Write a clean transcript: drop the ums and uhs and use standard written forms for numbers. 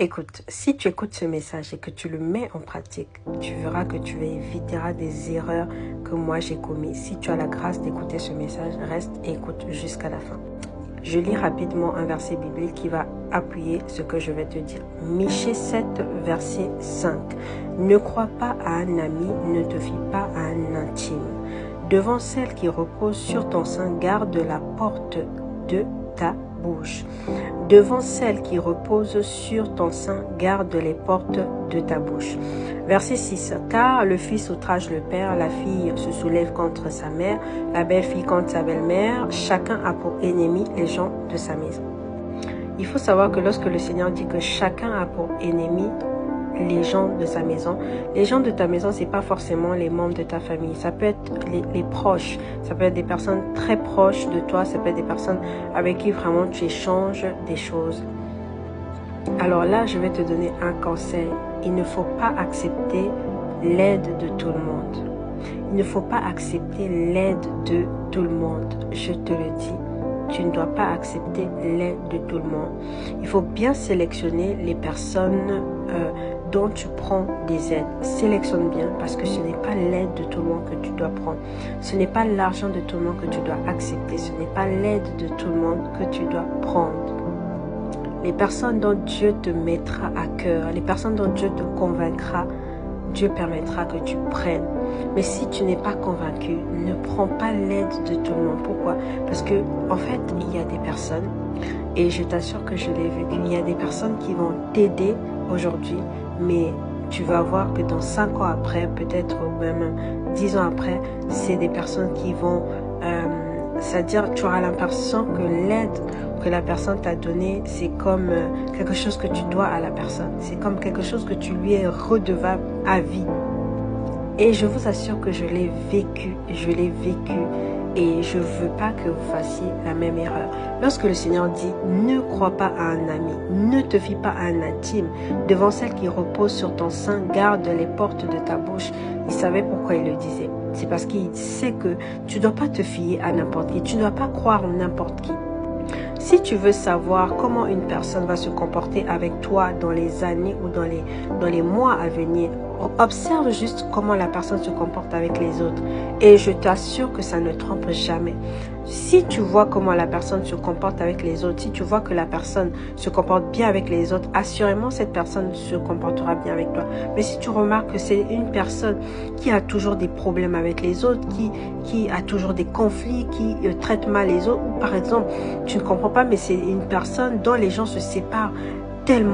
Écoute, si tu écoutes ce message et que tu le mets en pratique, tu verras que tu éviteras des erreurs que moi j'ai commises. Si tu as la grâce d'écouter ce message, reste et écoute jusqu'à la fin. Je lis rapidement un verset biblique qui va appuyer ce que je vais te dire. Michée 7, verset 5. Ne crois pas à un ami, ne te fie pas à un intime. Devant celle qui repose sur ton sein, garde la porte de ta bouche. Devant celle qui repose sur ton sein, garde les portes de ta bouche. Verset 6. Car le fils outrage le père, la fille se soulève contre sa mère, la belle-fille contre sa belle-mère, chacun a pour ennemi les gens de sa maison. Il faut savoir que lorsque le Seigneur dit que chacun a pour ennemi les gens de sa maison, les gens de ta maison, c'est pas forcément les membres de ta famille, ça peut être les proches, ça peut être des personnes très proches de toi, ça peut être des personnes avec qui vraiment tu échanges des choses. Alors là, je vais te donner un conseil. Il ne faut pas accepter l'aide de tout le monde. Il ne faut pas accepter l'aide de tout le monde. Je te le dis. Tu ne dois pas accepter l'aide de tout le monde. Il faut bien sélectionner les personnes dont tu prends des aides. Sélectionne bien parce que ce n'est pas l'aide de tout le monde que tu dois prendre. Ce n'est pas l'argent de tout le monde que tu dois accepter. Ce n'est pas l'aide de tout le monde que tu dois prendre. Les personnes dont Dieu te mettra à cœur, les personnes dont Dieu te convaincra, Dieu permettra que tu prennes. Mais si tu n'es pas convaincu, ne prends pas l'aide de tout le monde. Pourquoi? Parce que, en fait, il y a des personnes, et je t'assure que je l'ai vécu, il y a des personnes qui vont t'aider aujourd'hui, mais tu vas voir que dans 5 ans après, peut-être même 10 ans après, c'est des personnes qui vont... c'est-à-dire, tu auras l'impression que l'aide que la personne t'a donnée, c'est comme quelque chose que tu dois à la personne. C'est comme quelque chose que tu lui es redevable à vie. Et je vous assure que je l'ai vécu. Et je ne veux pas que vous fassiez la même erreur. Lorsque le Seigneur dit, ne crois pas à un ami, ne te fie pas à un intime, devant celle qui repose sur ton sein, garde les portes de ta bouche. Il savait pourquoi il le disait. C'est parce qu'il sait que tu ne dois pas te fier à n'importe qui, tu ne dois pas croire en n'importe qui. Si tu veux savoir comment une personne va se comporter avec toi dans les années ou dans les mois à venir, observe juste comment la personne se comporte avec les autres. Et je t'assure que ça ne trompe jamais. Si tu vois comment la personne se comporte avec les autres, si tu vois que la personne se comporte bien avec les autres, assurément cette personne se comportera bien avec toi. Mais si tu remarques que c'est une personne qui a toujours des problèmes avec les autres, qui a toujours des conflits, qui traite mal les autres, ou par exemple, tu ne comprends pas, mais c'est une personne dont les gens se séparent tellement